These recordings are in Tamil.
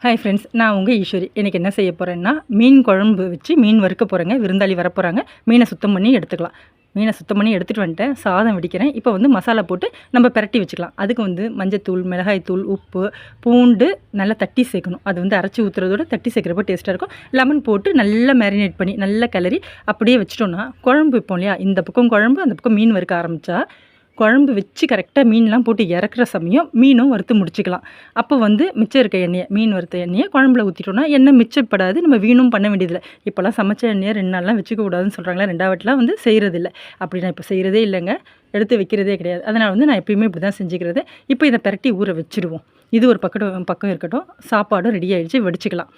ஹாய் ஃப்ரெண்ட்ஸ், நான் உங்கள் ஈஸ்வரி. எனக்கு என்ன செய்ய போகிறேன்னா, மீன் குழம்பு வச்சு மீன் வறுக்க போகிறேங்க. விருந்தாளி வரப்போகிறாங்க. மீனை சுத்தம் பண்ணி எடுத்துக்கலாம். மீனை சுத்தம் பண்ணி எடுத்துகிட்டு வந்துட்டேன். சாதம் வடிக்கிறேன். இப்போ வந்து மசாலா போட்டு நம்ம பிரட்டி வச்சுக்கலாம். அதுக்கு வந்து மஞ்சத்தூள், மிளகாய்த்தூள், உப்பு, பூண்டு நல்லா தட்டி சேர்க்கணும். அது வந்து அரைச்சி ஊற்றுறதோட தட்டி சேர்க்குறப்போ டேஸ்ட்டாக இருக்கும். லெமன் போட்டு நல்லா மேரினேட் பண்ணி நல்லா கிளறி அப்படியே வச்சிட்டோன்னா, குழம்பு வைப்போம் இல்லையா, இந்த பக்கம் குழம்பு அந்த பக்கம் மீன் வறுக்க ஆரம்பித்தா குழம்பு வச்சு கரெக்டாக மீன்லாம் போட்டு இறக்குற சமயம் மீனும் வறுத்து முடிச்சிக்கலாம். அப்போ வந்து மிச்சம் இருக்க எண்ணெயை, மீன் வறுத்த எண்ணெயை குழம்புல ஊற்றிட்டோன்னா எண்ணெய் மிச்சப்படாது. நம்ம வீணும் பண்ண வேண்டியதில்லை. இப்போல்லாம் சமைச்ச எண்ணெயை 2 நாள்லாம் வச்சுக்க கூடாதுன்னு சொல்கிறாங்களா, 2ஆவதுலாம் வந்து செய்கிறதில்ல. அப்படி நான் இப்போ செய்கிறதே இல்லைங்க. எடுத்து வைக்கிறதே கிடையாது. அதனால் வந்து நான் எப்பயுமே இப்படி தான் செஞ்சுக்கிறது. இப்போ இதை பிரட்டி ஊற வச்சுடுவோம். இது ஒரு பக்கம் இருக்கட்டும். சாப்பாடும் ரெடி ஆகிடுச்சு, வடிச்சிக்கலாம்.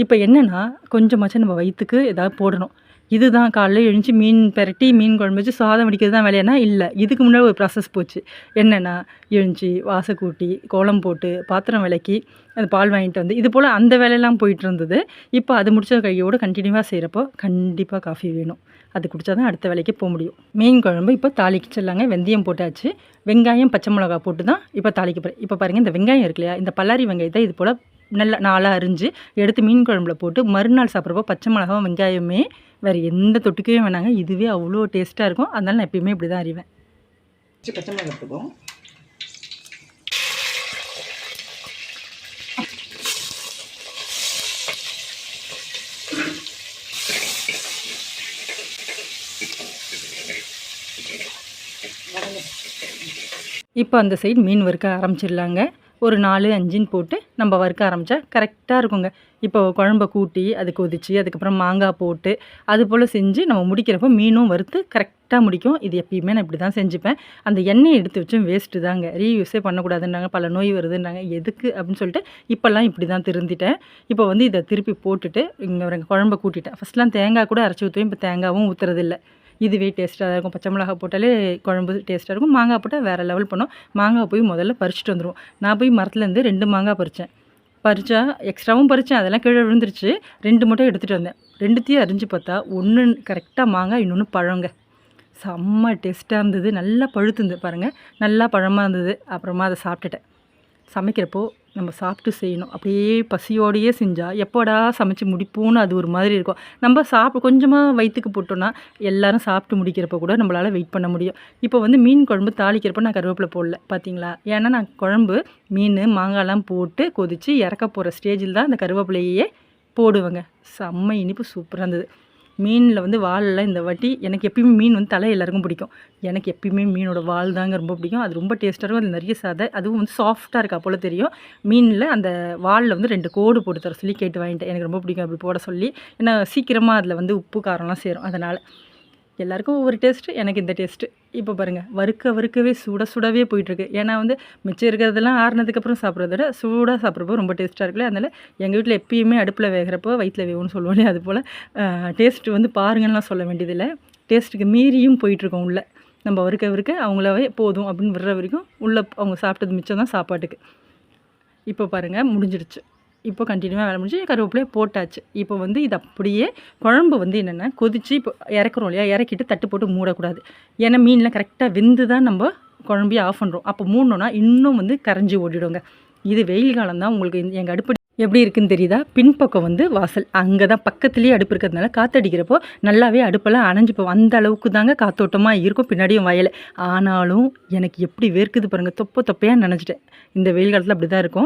இப்போ என்னென்னா, கொஞ்சமாச்சும் நம்ம வயிற்றுக்கு ஏதாவது போடணும். இதுதான் காலைல எழுந்துச்சி மீன் பெரட்டி மீன் குழம்பு வச்சு சாதம் வடிக்கிறது தான் வேலையானா இல்லை. இதுக்கு முன்னாடி ஒரு ப்ராசஸ் போச்சு. என்னென்னா, எழுந்துச்சி வாசல் கூட்டி கோலம் போட்டு பாத்திரம் விளக்கி அந்த பால் வாங்கிட்டு வந்து இது போல் அந்த வேலையெல்லாம் போயிட்டு இருந்தது. இப்போ அது முடிச்ச கையோடு கண்டினியூவாக செய்கிறப்போ கண்டிப்பாக காஃபி வேணும். அது குடித்தா தான் அடுத்த வேலைக்கு போக முடியும். மீன் குழம்பு இப்போ தாளிச்சிடலாங்க. வெந்தயம் போட்டாச்சு. வெங்காயம், பச்சை மிளகா போட்டு தான் இப்போ தாளிக்க போகிறேன். இப்போ பாருங்கள், இந்த வெங்காயம் இருக்கு இல்லையா, இந்த பல்லாரி வெங்காயத்தை இது போல் நல்லா 4ஆக அரிஞ்சு எடுத்து மீன் குழம்புல போட்டு மறுநாள் சாப்பிட்றப்போ பச்சை மிளகாவும் வெங்காயமே வேறு எந்த தொட்டுக்கவே வேணாங்க. இதுவே அவ்வளோ டேஸ்ட்டாக இருக்கும். அதனால் நான் எப்பயுமே இப்படி தான் அறிவேன். பச்சை மிளகா எடுத்துப்போம். இப்போ அந்த சைடு மீன் வறுக்க ஆரம்பிச்சிடலாங்க. ஒரு 4, 5ன்னு போட்டு நம்ம வறுக்க ஆரம்பித்தா கரெக்டாக இருக்குங்க. இப்போ குழம்ப கூட்டி அது கொதித்து அதுக்கப்புறம் மாங்காய் போட்டு அது போல் செஞ்சு நம்ம முடிக்கிறப்போ மீனும் வறுத்து கரெக்டாக முடிக்கும். இது எப்பயுமே நான் இப்படி தான் செஞ்சுப்பேன். அந்த எண்ணெயை எடுத்து வச்சும் வேஸ்ட்டு தாங்க. ரீயூஸே பண்ணக்கூடாதுன்றாங்க, பல நோய் வருதுன்றாங்க. எதுக்கு அப்படின்னு சொல்லிட்டு இப்போல்லாம் இப்படி தான் திருந்திட்டேன். இப்போ வந்து இதை திருப்பி போட்டுட்டு இங்கே குழம்ப கூட்டிட்டேன். ஃபஸ்ட்லாம் தேங்காய் கூட அரைச்சி ஊற்றுவேன். இப்போ தேங்காயும் ஊற்றுறதில்ல. இதுவே டேஸ்ட்டாக தான் இருக்கும். பச்சை மிளகா போட்டாலே குழம்பு டேஸ்ட்டாக இருக்கும். மாங்காய் போட்டால் வேறு லெவல் பண்ணோம். மாங்காய் போய் முதல்ல பறிச்சுட்டு வந்துடுவோம். நான் போய் மரத்துலேருந்து 2 மாங்காய் பறித்தேன். பறித்தா எக்ஸ்ட்ராவும் பறித்தேன். அதெல்லாம் கீழே விழுந்துருச்சு. 2 மட்டும் எடுத்துகிட்டு வந்தேன். 2த்தையும் அரிஞ்சு பார்த்தா ஒன்று கரெக்டாக மாங்காய், இன்னொன்று பழங்க. செம்ம டேஸ்ட்டாக இருந்தது. நல்லா பழுத்துருந்து பாருங்கள். நல்லா பழமாக இருந்தது. அப்புறமா அதை சாப்பிட்டுட்டேன். சமைக்கிறப்போ நம்ம சாப்பிட்டு செய்யணும். அப்படியே பசியோடையே செஞ்சால் எப்போடா சமைச்சு முடிப்போன்னு அது ஒரு மாதிரி இருக்கும். நம்ம கொஞ்சமாக வயிற்றுக்கு போட்டோன்னா எல்லோரும் சாப்பிட்டு முடிக்கிறப்போ கூட நம்மளால் வெயிட் பண்ண முடியும். இப்போ வந்து மீன் குழம்பு தாளிக்கிறப்போ நான் கருவேப்பிலை போடல, பார்த்தீங்களா? ஏன்னா நான் குழம்பு மீன் மாங்காய்லாம் போட்டு கொதித்து இறக்க போகிற ஸ்டேஜில் தான் அந்த கருவேப்பிலையே போடுவேங்க. செம்ம இனிப்பு சூப்பராக இருந்தது. மீனில் வந்து வாலெல்லாம் இந்த வாட்டி எனக்கு எப்பயுமே மீன் வந்து தலை எல்லாருக்கும் பிடிக்கும். எனக்கு எப்பயுமே மீனோட வால் தாங்க ரொம்ப பிடிக்கும். அது ரொம்ப டேஸ்ட்டாக இருக்கும். அது நிறைய சதை, அதுவும் வந்து சாஃப்டாக இருக்கா போல் தெரியும். மீனில் அந்த வாலில் வந்து 2 கோடு போட்டு தர சொல்லி கேட்டு வாங்கிட்டேன். எனக்கு ரொம்ப பிடிக்கும் அப்படி போட சொல்லி. ஏன்னா சீக்கிரமாக அதில் வந்து உப்பு காரம்லாம் சேரும். அதனால் எல்லாருக்கும் ஒவ்வொரு டேஸ்ட்டு, எனக்கு இந்த டேஸ்ட்டு. இப்போ பாருங்கள், வறுக்கவே சுடவே போயிட்டுருக்கு. ஏன்னா வந்து மிச்சம் இருக்கிறதெல்லாம் ஆறுனதுக்கப்புறம் சாப்பிட்றத விட சூடாக சாப்பிட்றப்போ ரொம்ப டேஸ்ட்டாக இருக்குல்ல. அதனால் எங்கள் வீட்டில் எப்பயுமே அடுப்பில் வேகிறப்போ வயிற்றில் வேகும்னு சொல்லுவோம். அது போல் டேஸ்ட்டு வந்து பாருங்கள்லாம் சொல்ல வேண்டியதில்லை. டேஸ்ட்டுக்கு மீறியும் போயிட்டுருக்கோம் உள்ளே. நம்ம வறுக்க அவங்களாவே போதும் அப்படின்னு விடுற வரைக்கும் உள்ளே அவங்க சாப்பிட்டது மிச்சம் தான் சாப்பாட்டுக்கு. இப்போ பாருங்கள், முடிஞ்சிடுச்சு. இப்போ கண்டினியூவாக வேலை முடிஞ்சு கருவேப்பிலையே போட்டாச்சு. இப்போ வந்து இது அப்படியே குழம்பு வந்து என்னென்னா கொதித்து இப்போ இறக்குறோம் இல்லையா, இறக்கிட்டு தட்டு போட்டு மூடக்கூடாது. ஏன்னா மீனில் கரெக்டாக வெந்து தான் நம்ம குழம்பையே ஆஃப் பண்ணுறோம். அப்போ மூடணுன்னா இன்னும் வந்து கரைஞ்சி ஓடிடுங்க. இது வெயில் காலம் தான். உங்களுக்கு எங்கள் அடுப்பு எப்படி இருக்குன்னு தெரியுதா? பின்பக்கம் வந்து வாசல், அங்கே தான் பக்கத்துலேயே அடுப்பு இருக்கிறதுனால காற்றடிக்கிறப்போ நல்லாவே அடுப்பெல்லாம் அணைஞ்சு போவோம். அந்த அளவுக்கு தாங்க காற்றோட்டமாக இருக்கும். பின்னாடியும் வயல். ஆனாலும் எனக்கு எப்படி வேர்க்குது பாருங்கள். தொப்பையாக நினச்சிட்டேன். இந்த வெயில் காலத்தில் அப்படி தான் இருக்கும்.